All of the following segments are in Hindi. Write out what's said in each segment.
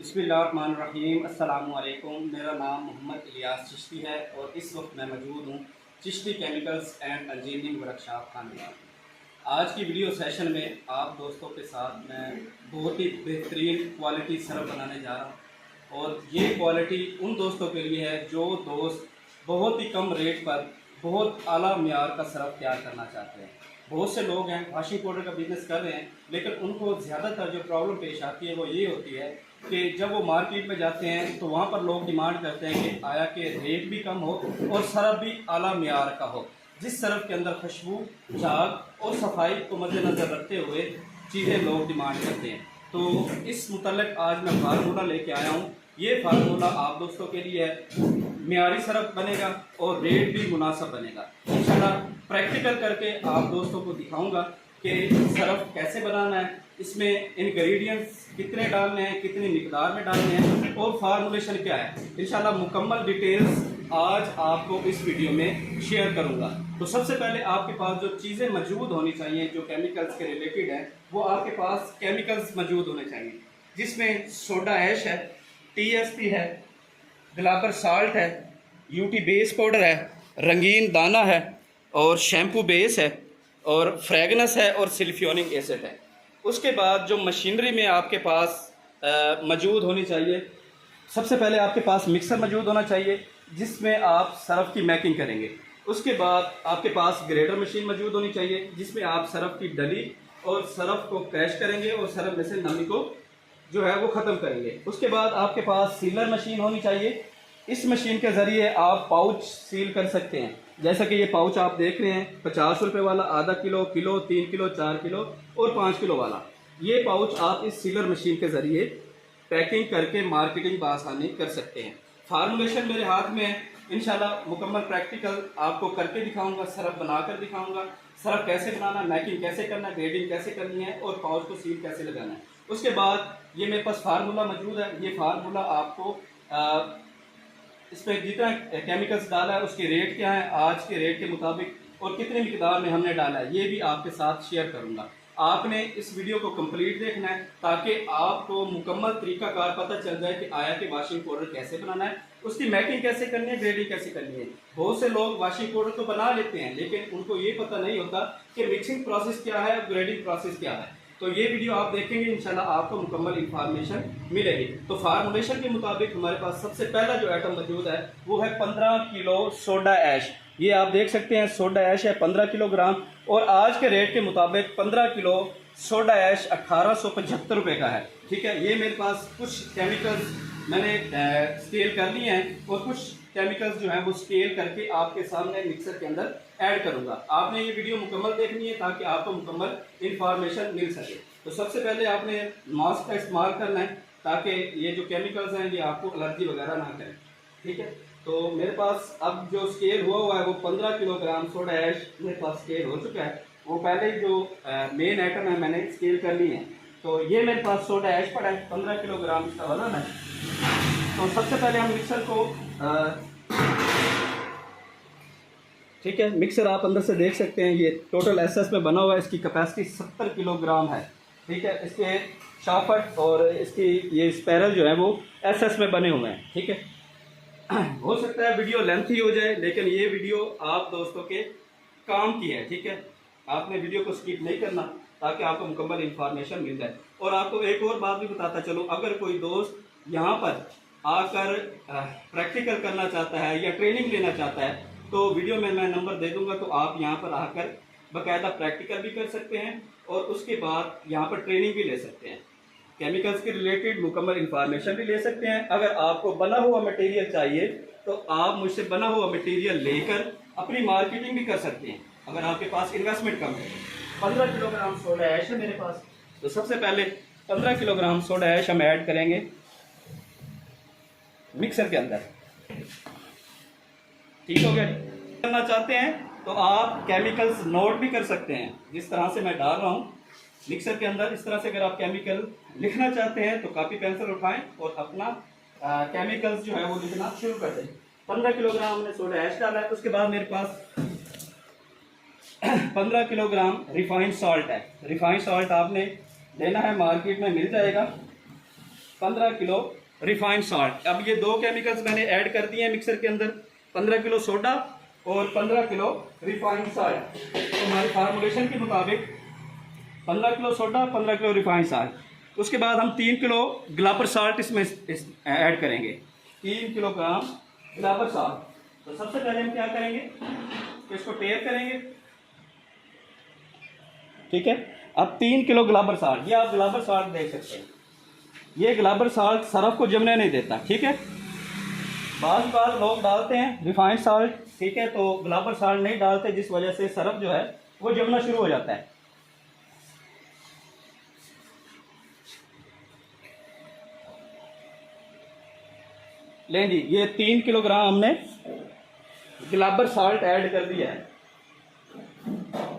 बिस्मिल्लाहिर्रहमानिर्रहीम। अस्सलामुअलैकुम। मेरा नाम मोहम्मद इलियास चिश्ती है और इस वक्त मैं मौजूद हूँ Chishti chemicals and engineering workshop Khanewal. आज की वीडियो सेशन में आप दोस्तों के साथ मैं बहुत ही बेहतरीन क्वालिटी सरफ बनाने जा रहा हूँ और ये क्वालिटी उन दोस्तों के लिए है जो दोस्त बहुत ही कम रेट पर बहुत आला मियार का सरफ तैयार करना चाहते हैं। बहुत से लोग हैं वॉशिंग पाउडर का बिज़नेस कर रहे हैं, लेकिन उनको ज़्यादातर जो प्रॉब्लम पेश आती है वो ये होती है कि जब वो मार्केट में जाते हैं तो वहाँ पर लोग डिमांड करते हैं कि आया कि रेट भी कम हो और सरफ भी आला मियार का हो, जिस सरफ के अंदर खुशबू, झाग और सफाई को मद्देनज़र रखते हुए चीज़ें लोग डिमांड करते हैं। तो इस मुतल्लिक़ आज मैं फार्मूला लेके आया हूँ। ये फार्मूला आप दोस्तों के लिए मियारी सरफ बनेगा और रेट भी मुनासिब बनेगा। इंशाल्लाह प्रैक्टिकल करके आप दोस्तों को दिखाऊंगा कि सरफ कैसे बनाना है, इसमें इंग्रेडिएंट्स कितने डालने हैं, कितनी मिकदार में डालने हैं और फार्मूलेशन क्या है। इंशाल्लाह मुकम्मल डिटेल्स आज आपको इस वीडियो में शेयर करूंगा। तो सबसे पहले आपके पास जो चीज़ें मौजूद होनी चाहिए जो केमिकल्स के रिलेटेड हैं, वो आपके पास केमिकल्स मौजूद होने चाहिए, जिसमें सोडा ऐश है, TSP है, गुलाबर साल्ट है, UT बेस पाउडर है, रंगीन दाना है और शैम्पू बेस है और फ्रेगनेंस है और सिल्फ्योनिक एसिड है। उसके बाद जो मशीनरी में आपके पास मौजूद होनी चाहिए, सबसे पहले आपके पास मिक्सर मौजूद होना चाहिए जिसमें आप सरफ की मैकिंग करेंगे। उसके बाद आपके पास ग्रेडर मशीन मौजूद होनी चाहिए जिसमें आप सरफ की डली और सरफ को क्रैश करेंगे और सरफ में से नमी को जो है वो ख़त्म करेंगे। उसके बाद आपके पास सीलर मशीन होनी चाहिए। इस मशीन के ज़रिए आप पाउच सील कर सकते हैं। जैसा कि ये पाउच आप देख रहे हैं, 50 रुपये वाला, आधा किलो, किलो, 3 किलो, 4 किलो और 5 किलो वाला। ये पाउच आप इस सीलर मशीन के ज़रिए पैकिंग करके मार्केटिंग बआसानी कर सकते हैं। फार्मूलेशन मेरे हाथ में है, इंशाल्लाह मुकम्मल प्रैक्टिकल आपको करके दिखाऊंगा, सरफ बनाकर दिखाऊंगा, सरफ कैसे बनाना, मैकिंग कैसे करना, ग्रेडिंग कैसे करनी है और पाउच को सील कैसे लगाना है। उसके बाद ये मेरे पास फार्मूला मौजूद है। ये फार्मूला आपको इस पर जितना केमिकल्स डाला है उसके रेट क्या है, आज के रेट के मुताबिक और कितनी मिकदार में हमने डाला है, ये भी आपके साथ शेयर करूंगा। आपने इस वीडियो को कंप्लीट देखना है ताकि आपको मुकम्मल तरीकाकार पता चल जाए कि आया कि वॉशिंग पाउडर कैसे बनाना है, उसकी मैकिंग कैसे करनी है, ग्रेडिंग कैसे करनी है। बहुत से लोग वॉशिंग पाउडर तो बना लेते हैं लेकिन उनको ये पता नहीं होता कि मिक्सिंग प्रोसेस क्या है, ग्रेडिंग प्रोसेस क्या है। तो ये वीडियो आप देखेंगे इंशाल्लाह आपको मुकम्मल इंफॉर्मेशन मिलेगी। तो फार्मूलेशन के मुताबिक हमारे पास सबसे पहला जो आइटम मौजूद है वो है 15 किलो सोडा ऐश। ये आप देख सकते हैं सोडा ऐश है 15 किलोग्राम और आज के रेट के मुताबिक 15 किलो सोडा ऐश 1875 रुपये का है। ठीक है, ये मेरे पास कुछ केमिकल्स मैंने स्केल कर लिए हैं और कुछ केमिकल्स जो हैं वो स्केल करके आपके सामने मिक्सर के अंदर ऐड करूंगा। आपने ये वीडियो मुकम्मल देखनी है ताकि आपको मुकम्मल इंफॉर्मेशन मिल सके। तो सबसे पहले आपने मास्क का इस्तेमाल करना है ताकि ये जो केमिकल्स हैं ये आपको एलर्जी वगैरह ना करें। ठीक है, तो मेरे पास अब जो स्केल हुआ है वो 15 किलोग्राम सोडा ऐश मेरे पास स्केल हो चुका है। वो पहले जो मेन आइटम है मैंने स्केल कर ली है। तो ये मेरे पास सोडा ऐश पड़ा है 15 किलोग्राम इसका वजन है। तो सबसे पहले हम मिक्सर को ठीक है, मिक्सर आप अंदर से देख सकते हैं ये टोटल SS में बना हुआ है, इसकी कैपेसिटी 70 किलोग्राम है। ठीक है, इसके शाफट और इसकी ये स्पैरल जो है वो SS में बने हुए हैं। ठीक है, हो सकता है वीडियो लेंथी हो जाए लेकिन ये वीडियो आप दोस्तों के काम की है। ठीक है, आपने वीडियो को स्किप नहीं करना ताकि आपको मुकम्मल इंफॉर्मेशन मिल जाए। और आपको एक और बात भी बताता चलो, अगर कोई दोस्त यहाँ पर आकर प्रैक्टिकल करना चाहता है या ट्रेनिंग लेना चाहता है तो वीडियो में मैं नंबर दे दूंगा, तो आप यहाँ पर आकर बाकायदा प्रैक्टिकल भी कर सकते हैं और उसके बाद यहाँ पर ट्रेनिंग भी ले सकते हैं, केमिकल्स के रिलेटेड मुकम्मल इंफॉर्मेशन भी ले सकते हैं। अगर आपको बना हुआ मटेरियल चाहिए तो आप मुझसे बना हुआ मटेरियल लेकर अपनी मार्केटिंग भी कर सकते हैं अगर आपके पास इन्वेस्टमेंट कम है। 15 किलोग्राम सोडा ऐश है मेरे पास। तो सबसे पहले 15 किलोग्राम सोडा ऐश हम ऐड करेंगे मिक्सर के अंदर। ठीक हो गया। करना चाहते हैं तो आप केमिकल्स नोट भी कर सकते हैं, जिस तरह से मैं डाल रहा हूँ मिक्सर के अंदर। इस तरह से अगर आप केमिकल लिखना चाहते हैं तो कॉपी पेंसिल उठाएं और अपना केमिकल्स जो है वो लिखना शुरू कर दें। 15 किलोग्राम हमने सोडा ऐश डाला है। उसके बाद मेरे पास 15 किलोग्राम रिफाइंड सॉल्ट है। रिफाइंड सॉल्ट आपने लेना है, मार्केट में मिल जाएगा। 15 किलो रिफाइंड साल्ट। अब ये दो केमिकल्स मैंने ऐड कर दिए हैं मिक्सर के अंदर, 15 किलो सोडा और 15 किलो रिफाइंड साल्ट। तो हमारे फार्मूलेशन के मुताबिक 15 kilo soda, 15 kilo refined salt. उसके बाद हम 3 किलो ग्लाबर साल्ट इसमें ऐड करेंगे, 3 किलोग्राम ग्लाबर साल्ट। तो सबसे पहले हम क्या करेंगे, इसको टेप करेंगे, ठीक है। अब 3 किलो ग्लाबर साल्ट, ये आप ग्लाबर साल्ट देख सकते हैं, ये ग्लाबर साल्ट सरफ को जमने नहीं देता, ठीक है। बाज़ लोग डालते हैं रिफाइंड साल्ट, ठीक है, तो ग्लाबर साल्ट नहीं डालते, जिस वजह से सरफ जो है वो जमना शुरू हो जाता है। लें जी, ये 3 किलोग्राम हमने ग्लाबर साल्ट ऐड कर दिया है।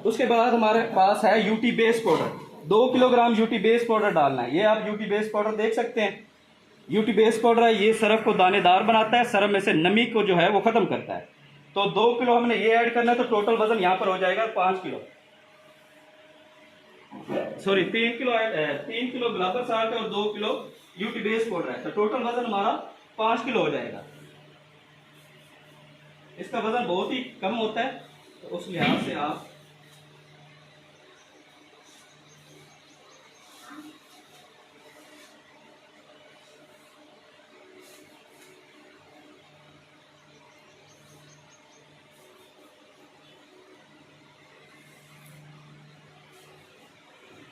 उसके बाद हमारे पास है UT base powder, 2 kilogram UT base powder डालना है। ये आप यूटी बेस पाउडर देख सकते हैं, यूटी बेस पाउडर है, ये सरफ को दानेदार बनाता है, सरफ में से नमी को जो है वो ख़त्म करता है। तो 2 किलो हमने ये ऐड करना है, तो टोटल वजन यहाँ पर हो जाएगा 5 किलो, सॉरी 3 किलो ग्लाबर साल्ट और 2 किलो यूटी बेस पाउडर है, तो टोटल वजन हमारा 5 किलो हो जाएगा। इसका वजन बहुत ही कम होता है, तो उस लिहाज से आप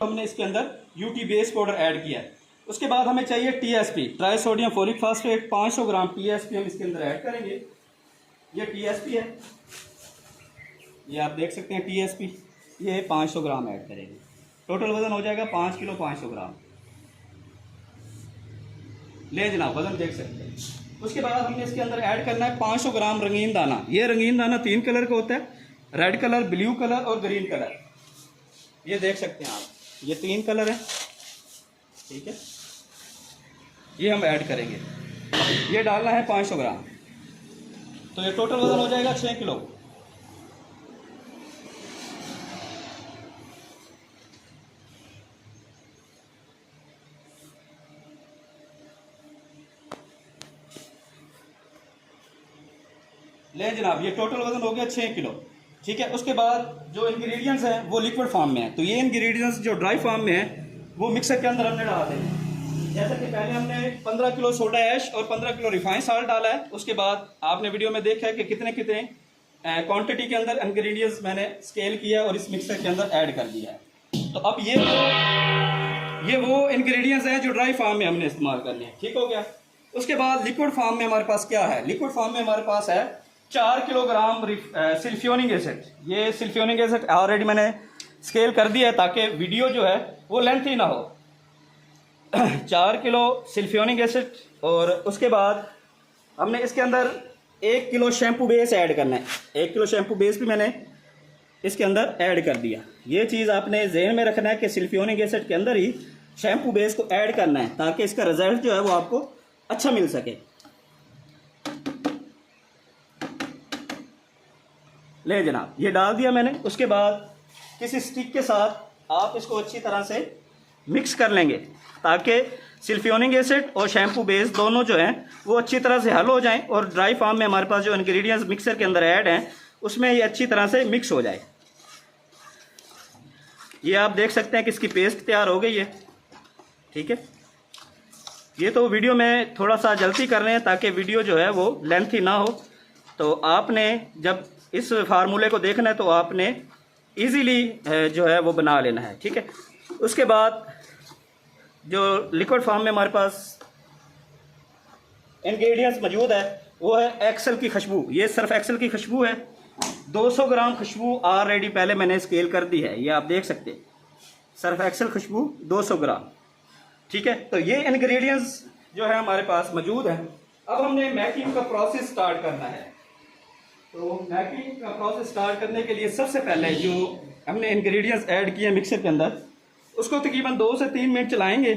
हमने इसके अंदर यूटी बेस पाउडर ऐड किया है। उसके बाद हमें चाहिए TSP, try sodium folic phosphate, 500 ग्राम टीएसपी हम इसके अंदर ऐड करेंगे। ये टीएसपी है, ये आप देख सकते हैं टीएसपी, ये 500 ग्राम ऐड करेंगे, टोटल वजन हो जाएगा 5 किलो 500 ग्राम। ले जनाब, वजन देख सकते हैं। उसके बाद हमने इसके अंदर ऐड करना है 500 ग्राम रंगीन दाना। ये रंगीन दाना 3 कलर का होता है, रेड कलर, ब्लू कलर और ग्रीन कलर। ये देख सकते हैं आप, ये 3 कलर है, ठीक है। ये हम ऐड करेंगे, ये डालना है 500 ग्राम, तो ये टोटल वजन हो जाएगा 6 किलो। ले जनाब, ये टोटल वजन हो गया 6 किलो, ठीक है। उसके बाद जो इंग्रेडिएंट्स हैं वो लिक्विड फॉर्म में है, तो ये इंग्रेडिएंट्स जो ड्राई फॉर्म में है वो मिक्सर के अंदर हमने डाल देंगे। जैसे कि पहले हमने 15 किलो सोडा ऐश और 15 किलो रिफाइंड साल्ट डाला है। उसके बाद आपने वीडियो में देखा है कि कितने कितने क्वांटिटी के अंदर इंग्रेडिएंट्स मैंने स्केल किया और इस मिक्सर के अंदर ऐड कर दिया है। तो अब ये वो इंग्रेडिएंट्स हैं जो ड्राई फॉर्म में हमने इस्तेमाल करने हैं, ठीक हो गया। उसके बाद लिक्विड फॉर्म में हमारे पास क्या है, लिक्विड फॉर्म में हमारे पास है 4 किलोग्राम सिल्फ्योनिक एसिड। ये सिल्फ्योनिक एसिड ऑलरेडी मैंने स्केल कर दिया है ताकि वीडियो जो है वो लेंथी ना हो। 4 किलो सिल्फ्योनिक एसिड, और उसके बाद हमने इसके अंदर 1 किलो शैम्पू बेस ऐड करना है। 1 किलो शैम्पू बेस भी मैंने इसके अंदर ऐड कर दिया। ये चीज़ आपने जहन में रखना है कि सिल्फ्योनिक एसिड के अंदर ही शैम्पू बेस को ऐड करना है ताकि इसका रिजल्ट जो है वो आपको अच्छा मिल सके। ले जनाब, ये डाल दिया मैंने। उसके बाद किसी स्टिक के साथ आप इसको अच्छी तरह से मिक्स कर लेंगे ताकि सिल्फ्योनिक एसिड और शैम्पू बेस दोनों जो हैं वो अच्छी तरह से हल हो जाएं और ड्राई फॉर्म में हमारे पास जो इंग्रेडिएंट्स मिक्सर के अंदर ऐड हैं उसमें ये अच्छी तरह से मिक्स हो जाए। ये आप देख सकते हैं कि इसकी पेस्ट तैयार हो गई है, ठीक है। ये तो वीडियो में थोड़ा सा जल्दी कर रहे हैं ताकि वीडियो जो है वो लेंथी ना हो। तो आपने जब इस फार्मूले को देखना है तो आपने इजीली जो है वो बना लेना है, ठीक है। उसके बाद जो लिक्विड फॉर्म में हमारे पास इंग्रेडिएंट्स मौजूद है वो है एक्सेल की खुशबू। ये सिर्फ एक्सेल की खुशबू है, 200 ग्राम खुशबू ऑलरेडी पहले मैंने स्केल कर दी है, ये आप देख सकते हैं। सिर्फ एक्सेल खुशबू 200 ग्राम, ठीक है। तो ये इंग्रेडिएंट्स जो है हमारे पास मौजूद है। अब हमने मैकिंग का प्रोसेस स्टार्ट करना है। तो मैकिंग का प्रोसेस स्टार्ट करने के लिए सबसे पहले जो हमने इंग्रेडिएंट्स ऐड किए मिक्सर के अंदर उसको तकरीबन 2 से 3 मिनट चलाएंगे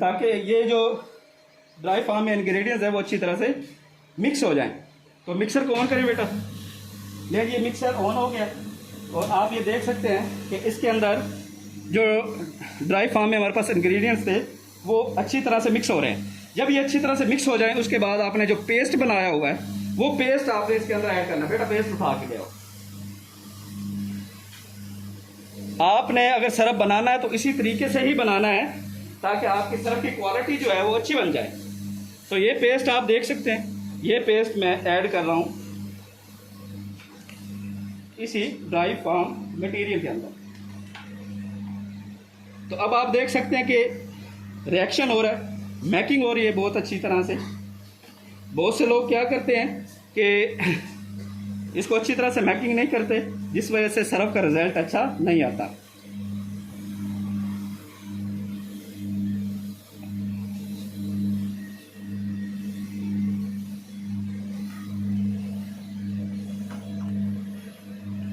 ताकि ये जो ड्राई फॉर्म में इंग्रेडिएंट्स है वो अच्छी तरह से मिक्स हो जाएं। तो मिक्सर को ऑन करें बेटा। ले, ये मिक्सर ऑन हो गया और आप ये देख सकते हैं कि इसके अंदर जो ड्राई फॉर्म में हमारे पास इंग्रेडिएंट्स थे वो अच्छी तरह से मिक्स हो रहे हैं। जब ये अच्छी तरह से मिक्स हो जाए उसके बाद आपने जो पेस्ट बनाया हुआ है वो पेस्ट आपने इसके अंदर ऐड करना। बेटा पेस्ट उठा के ले आओ। आपने अगर सिरप बनाना है तो इसी तरीके से ही बनाना है ताकि आपकी सिरप की क्वालिटी जो है वो अच्छी बन जाए। तो ये पेस्ट आप देख सकते हैं, ये पेस्ट मैं ऐड कर रहा हूँ इसी ड्राई फार्म मटेरियल के अंदर। तो अब आप देख सकते हैं कि रिएक्शन हो रहा है, मैकिंग हो रही है बहुत अच्छी तरह से। बहुत से लोग क्या करते हैं कि इसको अच्छी तरह से मैकिंग नहीं करते, जिस वजह से सिरप का रिजल्ट अच्छा नहीं आता।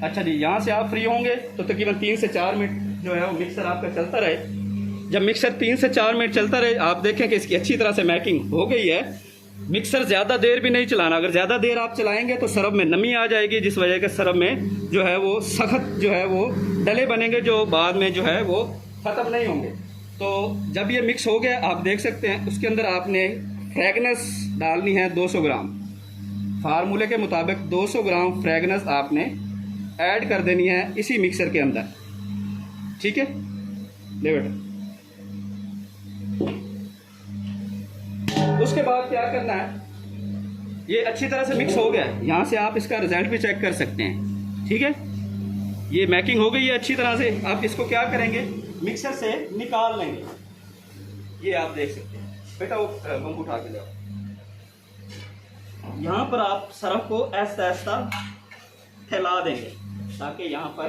अच्छा जी, यहाँ से आप फ्री होंगे तो तकरीबन 3 से 4 मिनट जो है वो मिक्सर आपका चलता रहे। जब मिक्सर 3 से 4 मिनट चलता रहे आप देखें कि इसकी अच्छी तरह से मैकिंग हो गई है। मिक्सर ज़्यादा देर भी नहीं चलाना, अगर ज़्यादा देर आप चलाएंगे तो सिरप में नमी आ जाएगी, जिस वजह से सिरप में जो है वो सख्त जो है वो डले बनेंगे जो बाद में जो है वो ख़त्म नहीं होंगे। तो जब ये मिक्स हो गया आप देख सकते हैं उसके अंदर आपने फ्रेगनेंस डालनी है 200 ग्राम। फार्मूले के मुताबिक 200 ग्राम फ्रेगनेंस आपने ऐड कर देनी है इसी मिक्सर के अंदर। ठीक है, ले बेटा। उसके बाद क्या करना है, ये अच्छी तरह से मिक्स हो गया है, यहाँ से आप इसका रिजल्ट भी चेक कर सकते हैं। ठीक है, ये मैकिंग हो गई है अच्छी तरह से। आप इसको क्या करेंगे, मिक्सर से निकाल लेंगे। ये आप देख सकते हैं। बेटा वो बम्बू उठा के ले आओ। यहाँ पर आप सिरप को ऐसा ऐसा फैला देंगे ताकि यहाँ पर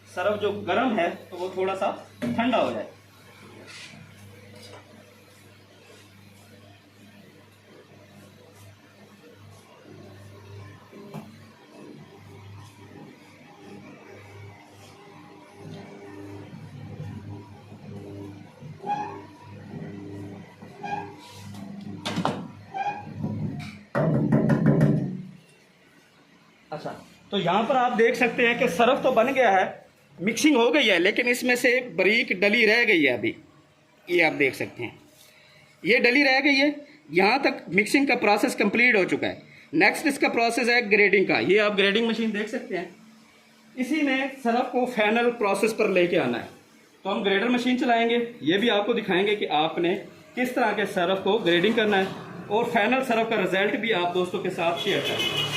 सिरप जो गर्म है तो वो थोड़ा सा ठंडा हो जाए। अच्छा, तो यहाँ पर आप देख सकते हैं कि सिरप तो बन गया है, मिक्सिंग हो गई है, लेकिन इसमें से बारीक डली रह गई है अभी। ये आप देख सकते हैं ये डली रह गई है। यहाँ तक मिक्सिंग का प्रोसेस कंप्लीट हो चुका है। नेक्स्ट इसका प्रोसेस है ग्रेडिंग का। ये आप ग्रेडिंग मशीन देख सकते हैं, इसी में सिरप को फाइनल प्रोसेस पर लेके आना है। तो हम ग्रेडर मशीन चलाएंगे, ये भी आपको दिखाएंगे कि आपने किस तरह के सिरप को ग्रेडिंग करना है और फाइनल सिरप का रिजल्ट भी आप दोस्तों के साथ शेयर करें।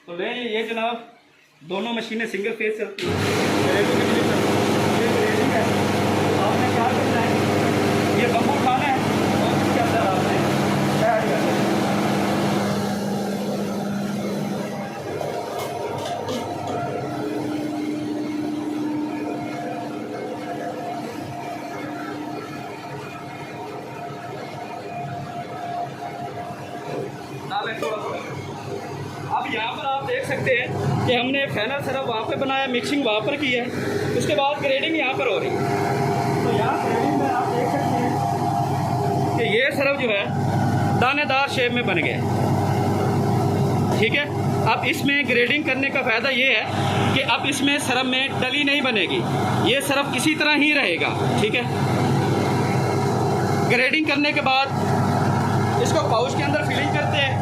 तो ले ये जनाब दोनों मशीनें सिंगल फेज चलती हैं। ये ग्रेडिंग है। आपने क्या करना है, ये बम्बू उठाना है और इसके अंदर आपने ऐड करना है। अब यहाँ पर आप देख सकते हैं कि हमने फाइनल सिरप वहाँ पे बनाया, मिक्सिंग वहाँ पर की है, उसके बाद ग्रेडिंग यहाँ पर हो रही है। तो यहाँ ग्रेडिंग में आप देख सकते हैं कि ये सिरप जो है दानेदार शेप में बन गया। ठीक है, अब इसमें ग्रेडिंग करने का फ़ायदा ये है कि अब इसमें सिरप में डली नहीं बनेगी, ये सिरप इसी तरह ही रहेगा। ठीक है, ग्रेडिंग करने के बाद इसको पाउच के अंदर फिलिंग करते हैं।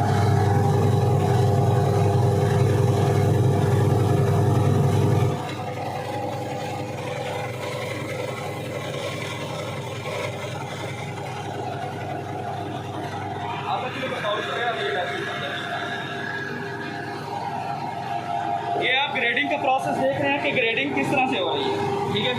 ये आप ग्रेडिंग का प्रोसेस देख रहे हैं कि ग्रेडिंग किस तरह से हो रही है। ठीक है,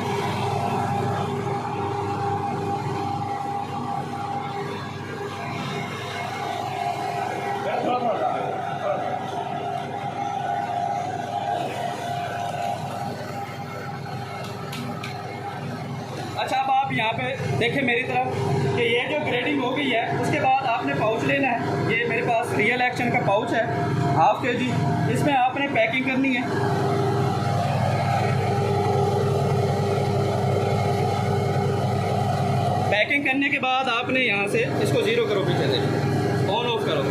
अच्छा अब आप यहाँ पे देखें मेरी तरफ कि ये जो ग्रेडिंग हो गई है उसके बाद आपने पाउच लेना है। ये मेरे पास रियल एक्शन का पाउच है 1/2 kg, इसमें आपने पैकिंग करनी है। पैकिंग करने के बाद आपने यहाँ से इसको 0 करो, पीछे से ऑन ऑफ करो।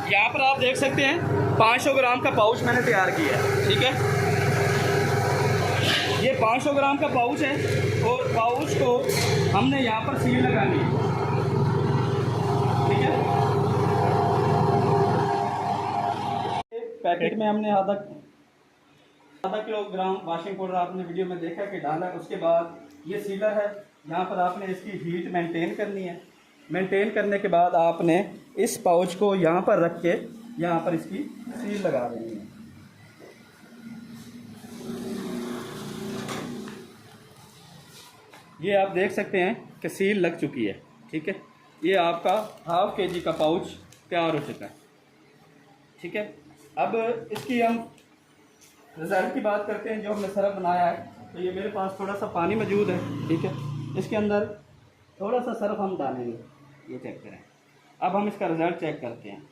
यहाँ पर आप देख सकते हैं 500 ग्राम का पाउच मैंने तैयार किया है। ठीक है, ये 500 ग्राम का पाउच है और पाउच को हमने यहाँ पर सील लगानी है। ठीक है, पैकेट में हमने आधा किलोग्राम वाशिंग पाउडर आपने वीडियो में देखा कि डाला। उसके बाद ये सीलर है, यहाँ पर आपने इसकी हीट मेंटेन करनी है। मेंटेन करने के बाद आपने इस पाउच को यहाँ पर रख के यहाँ पर इसकी सील लगा देनी है। ये आप देख सकते हैं कि सील लग चुकी है। ठीक है, ये आपका ½ kg का पाउच तैयार हो चुका है। ठीक है, अब इसकी हम रिज़ल्ट की बात करते हैं। जो हमने सरफ बनाया है, तो ये मेरे पास थोड़ा सा पानी मौजूद है। ठीक है, इसके अंदर थोड़ा सा सरफ हम डालेंगे। ये चेक करें। अब हम इसका रिज़ल्ट चेक करते हैं।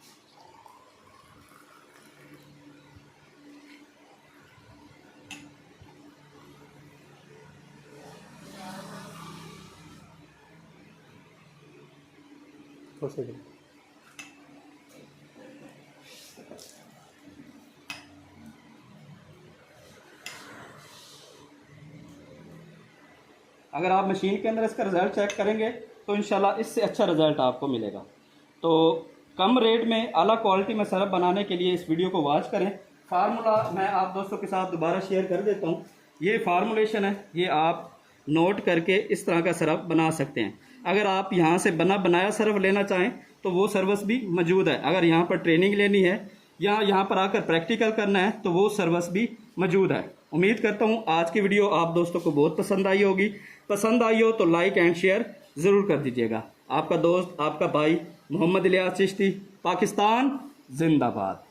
अगर आप मशीन के अंदर इसका रिज़ल्ट चेक करेंगे तो इंशाल्लाह इससे अच्छा रिज़ल्ट आपको मिलेगा। तो कम रेट में आला क्वालिटी में सरफ बनाने के लिए इस वीडियो को वॉच करें। फार्मूला मैं आप दोस्तों के साथ दोबारा शेयर कर देता हूँ। ये फार्मूलेशन है, ये आप नोट करके इस तरह का सरफ बना सकते हैं। अगर आप यहाँ से बनाया सरफ लेना चाहें तो वो सर्विस भी मौजूद है। अगर यहाँ पर ट्रेनिंग लेनी है या यहाँ पर आकर प्रैक्टिकल करना है तो वो सर्विस भी मौजूद है। उम्मीद करता हूँ आज की वीडियो आप दोस्तों को बहुत पसंद आई होगी। पसंद आई हो तो लाइक एंड शेयर ज़रूर कर दीजिएगा। आपका दोस्त, आपका भाई मोहम्मद इलियास चिश्ती, पाकिस्तान जिंदाबाद।